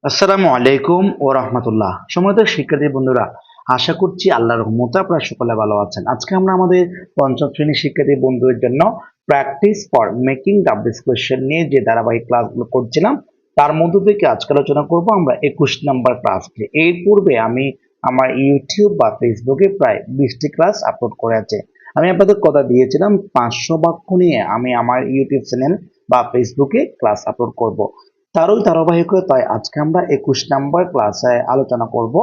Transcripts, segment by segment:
আসসালামু আলাইকুম ও রহমতুল্লাহ। সম্মানিত শিক্ষার্থী বন্ধুরা, আশা করছি আল্লাহর রহমতে আপনারা সকলে ভালো আছেন। আজকে আমরা আমাদের পঞ্চম শ্রেণীর শিক্ষার্থী বন্ধুদের জন্য practice for making WS question নিয়ে যে ধারাবাহিক ক্লাসগুলো করছিলাম, তার মধ্য থেকে আজকে আলোচনা করব আমরা 21 নম্বর ক্লাসটি। এর পূর্বে আমি আমার ইউটিউব বা ফেসবুকে প্রায় 20টি ক্লাস আপলোড করেছি। আমি আপনাদের কথা দিয়েছিলাম 500 বাক্য নিয়ে আমি আমার ইউটিউব চ্যানেল বা ফেসবুকে ক্লাস আপলোড করব। তারই ধারাবাহিকতায় আজকে আমরা 21 নাম্বার ক্লাসে আলোচনা করব।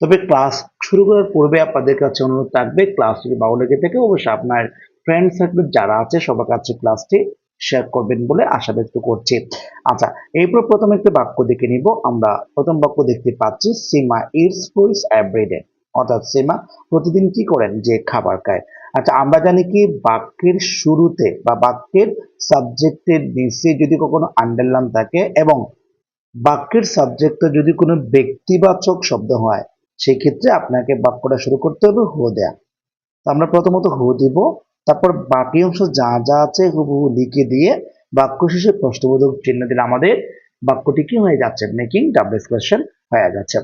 তবে ক্লাস শুরু করার পূর্বে আপনাদের কাছে অনুরোধ থাকবে, ক্লাস যদি ভালো লেগে থাকে অবশ্যই আপনার ফ্রেন্ড সার্কেল যারা আছে সবার কাছে ক্লাসটি শেয়ার করবেন বলে আশা ব্যক্ত করছি। আচ্ছা, এরপর প্রথমে একটি বাক্য দেখে নিব। আমরা প্রথম বাক্য দেখতে পাচ্ছি, সীমা ইটস ফুডস এভরিডে, অর্থাৎ সীমা প্রতিদিন কি করেন, যে খাবার খায়। আচ্ছা, আমরা জানি কি বাক্যের শুরুতে বা বাক্যের সাবজেক্টের নিচে যদি কখনো আন্ডারলাইন থাকে এবং বাক্যের সাবজেক্টে যদি কোনো ব্যক্তিবাচক শব্দ হয়, সেক্ষেত্রে আপনাকে বাক্যটা শুরু করতে হবে হু দেয়া। তো আমরা প্রথমত হু দিব, তারপর বাকি অংশ যা যা আছে হুবহু লিখে দিয়ে বাক্য শেষে প্রশ্নবোধক চিহ্ন দিলে আমাদের বাক্যটি কি হয়ে যাচ্ছে, মেকিং ডাব্লিউএস কোয়েশ্চেন হয়ে যাচ্ছে।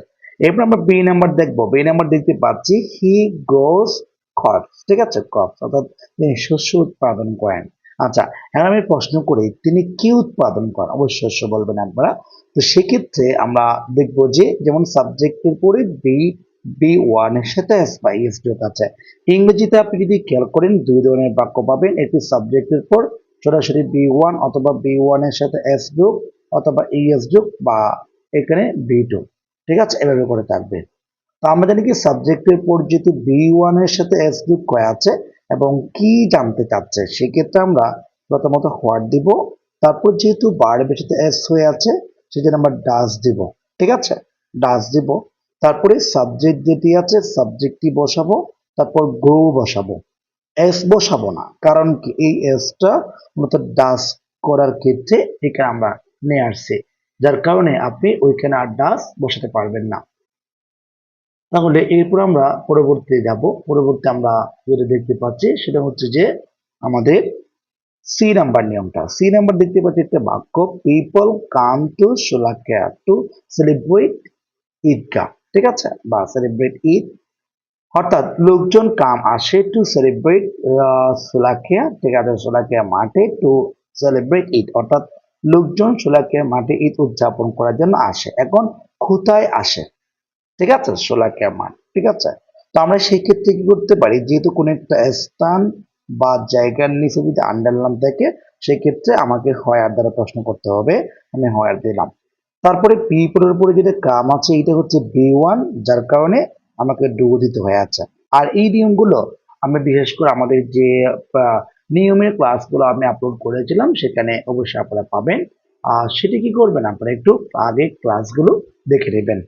এরপর আমরা বি নাম্বার দেখবো। বি নাম্বার দেখতে পাচ্ছি, হি গ্রোস crops, ঠিক আছে, ক্রপস অর্থাৎ তিনি শস্য উৎপাদন করেন। আচ্ছা, এখন আমি প্রশ্ন করি, তিনি কি উৎপাদন করেন? অবশ্যই শস্য বলবেন আপনারা। তো সেক্ষেত্রে আমরা দেখবো যে যেমন সাবজেক্টের পরে বি বি ওয়ান এর সাথে এস বা এস যোগ আছে। ইংরেজিতে আপনি যদি খেয়াল করেন দুই ধরনের বাক্য পাবেন, একটি সাবজেক্টের পর সরাসরি বি ওয়ান অথবা বি ওয়ান এর সাথে এস যোগ অথবা ইএস যোগ বা এখানে বি টু, ঠিক আছে, এভাবে করে থাকবে। তো আমরা জানি কি সাবজেক্টের পর যেহেতু বি ওয়ান এর সাথে এস যোগ করা আছে এবং কি জানতে চাচ্ছে, সেক্ষেত্রে আমরা প্রথমত হোয়াট দিব, তারপর যেহেতু ভার্বের সাথে এস হয়ে আছে সেজন্য আমরা ডাজ দিব, ঠিক আছে, ডাজ দিব। তারপরে সাবজেক্ট যেটি আছে সাবজেক্টটি বসাবো, তারপর গ্রো বসাবো, এস বসাবো না, কারণ কি এই এসটা মূলত ডাস করার ক্ষেত্রে এখানে আমরা নিয়ে আসছি, যার কারণে আপনি ওইখানে আর ডাস বসাতে পারবেন না। তাহলে এরপর আমরা পরবর্তী যাব। পরবর্তী আমরা যেটা দেখতে পাচ্ছি সেটা হচ্ছে যে আমাদের সি নাম্বার নিয়মটা। সি নাম্বার দেখতে পাচ্ছি একটা বাক্য, people come to Sholakia to celebrate Eidgah, ঠিক আছে, বা সেলিব্রেট ঈদ, অর্থাৎ লোকজন কাম আসে টু সেলিব্রেট শোলাকিয়া, ঠিক আছে, শোলাকিয়া মাঠে টু সেলিব্রেট ঈদ, অর্থাৎ লোকজন শোলাকিয়া মাঠে ঈদ উদযাপন করার জন্য আসে। এখন কোথায় আসে, ঠিক আছে, শোলাকিয়া মাঠ, ঠিক আছে। তো আমরা সেই ক্ষেত্রে কি করতে পারি, যেহেতু কোনো একটা স্থান বা জায়গার নিচে যদি আন্ডারলাইন থাকে, সেক্ষেত্রে আমাকে হয়ার দ্বারা প্রশ্ন করতে হবে। আমি হয়ার দিলাম। তারপরে পিপল এর উপরে যেটা কাম আছে এটা হচ্ছে বি ওয়ান, যার কারণে আমাকে ডু দিতে হয়ে আছে। আর এই নিয়মগুলো আমি বিশেষ করে আমাদের যে নিয়মের ক্লাসগুলো আমি আপলোড করেছিলাম সেখানে অবশ্যই আপনারা পাবেন। আর সেটা কি করবেন, আপনারা একটু আগে ক্লাসগুলো দেখে নেবেন।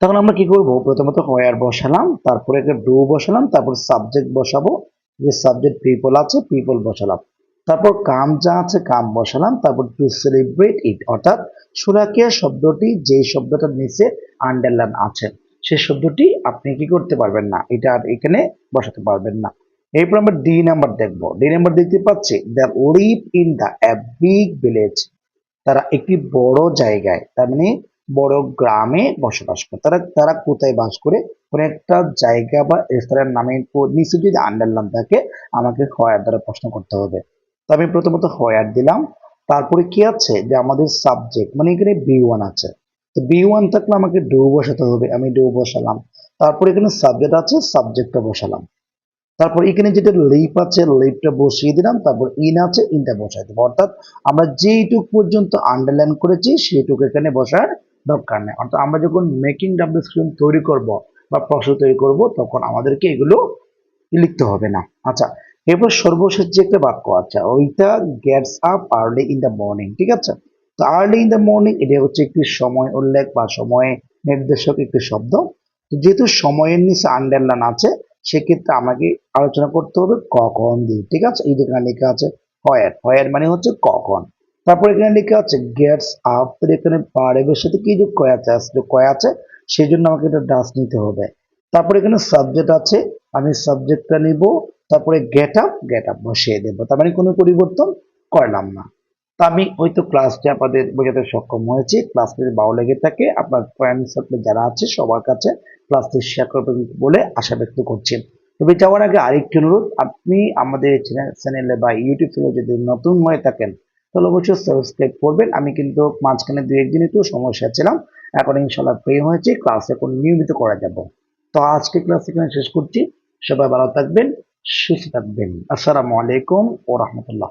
তখন আমরা কি করব, প্রথমত হোয়ার বসালাম, তারপরে একটা ডু বসালাম, তারপর সাবজেক্ট বসাবো, যে সাবজেক্ট পিপল আছে পিপল বসালাম, তারপর কাম যা আছে কাম বসালাম, তারপর টু সেলিব্রেট ইট, অর্থাৎ সুরাকিয়া শব্দটি যে শব্দটার নিচে আন্ডারলাইন আছে সেই শব্দটি আপনি কি করতে পারবেন না, এটা আর এখানে বসাতে পারবেন না। এরপর আমরা ডি নাম্বার দেখবো। ডি নাম্বার দেখতে পাচ্ছি, the live in the a big village, তারা একটি বড় জায়গায়, তার মানে বড় গ্রামে বসবাস করে। তারা তারা কোথায় বাস করে, কোন একটা জায়গা বা রেস্তোরাঁর নামের নিচে যদি আন্ডারলাইন থাকে আমাকে হোয়ার দ্বারা প্রশ্ন করতে হবে। তো আমি প্রথমত হোয়ার দিলাম, তারপরে কি আছে যে আমাদের সাবজেক্ট, মানে এখানে বি ওয়ান আছে, তো বি ওয়ান থাকলে আমাকে ডু বসাতে হবে, আমি ডু বসালাম। তারপর এখানে সাবজেক্ট আছে সাবজেক্টটা বসালাম, তারপর এখানে যেটা লিপ আছে লিপটা বসিয়ে দিলাম, তারপর ইন আছে ইনটা বসাই দেবো, অর্থাৎ আমরা যেইটুক পর্যন্ত আন্ডারলাইন করেছি সেইটুকু এখানে বসার দরকার নেই। অর্থাৎ আমরা যখন মেকিং ডাব্লিউ স্ক্রিন তৈরি করব বা প্রশ্ন তৈরি করব তখন আমাদেরকে এগুলো লিখতে হবে না। আচ্ছা, এরপর সর্বশেষ যে একটা বাক্য আছে ওইটা, gets up early in the morning, ঠিক আছে। তো আর্লি ইন দ্য মর্নিং এটা হচ্ছে একটি সময় উল্লেখ বা সময় নির্দেশক একটি শব্দ। তো যেহেতু সময়ের নিচে আন্ডারলাইন আছে সেক্ষেত্রে আমাকে আলোচনা করতে হবে কখন দিয়ে, ঠিক আছে। এই যেখানে লেখা আছে হোয়ার, হোয়ার মানে হচ্ছে কখন। তারপর এখানে লেখা আছে গেটস আপ, এখানে পারের সাথে কি যোগ করা আছে, যোগ করা আছে, সেই জন্য আমাকে এটা ডাস নিতে হবে। তারপর এখানে সাবজেক্ট আছে, আমি সাবজেক্টটা নিব, তারপরে গেট আপ বসিয়ে দেবো, তার মানে কোনো পরিবর্তন করলাম না। তো আমি হয়তো ক্লাসটি আপনাদের বোঝাতে সক্ষম হয়েছি। ক্লাসটি যদি ভালো লেগে থাকে আপনার ফ্রেন্ড সার্কেল যারা আছে সবার কাছে ক্লাসটি শেয়ার করবেন বলে আশা ব্যক্ত করছি। তবে যাওয়ার আগে আরেকটি অনুরোধ, আপনি আমাদের চ্যানেলে বা ইউটিউব চ্যানেলে যদি নতুন হয়ে থাকেন তাহলে অবশ্যই সাবস্ক্রাইব করবেন। আমি কিন্তু মাঝখানে দু একদিন একটু সমস্যা ছিলাম, এখন ইনশাল্লাহ ফ্রি হয়েছি, ক্লাস এখন নিয়মিত করা যাব। তো আজকে ক্লাস এখানে শেষ করছি। সবাই ভালো থাকবেন, সুস্থ থাকবেন। আসসালামু আলাইকুম ও রহমতুল্লাহ।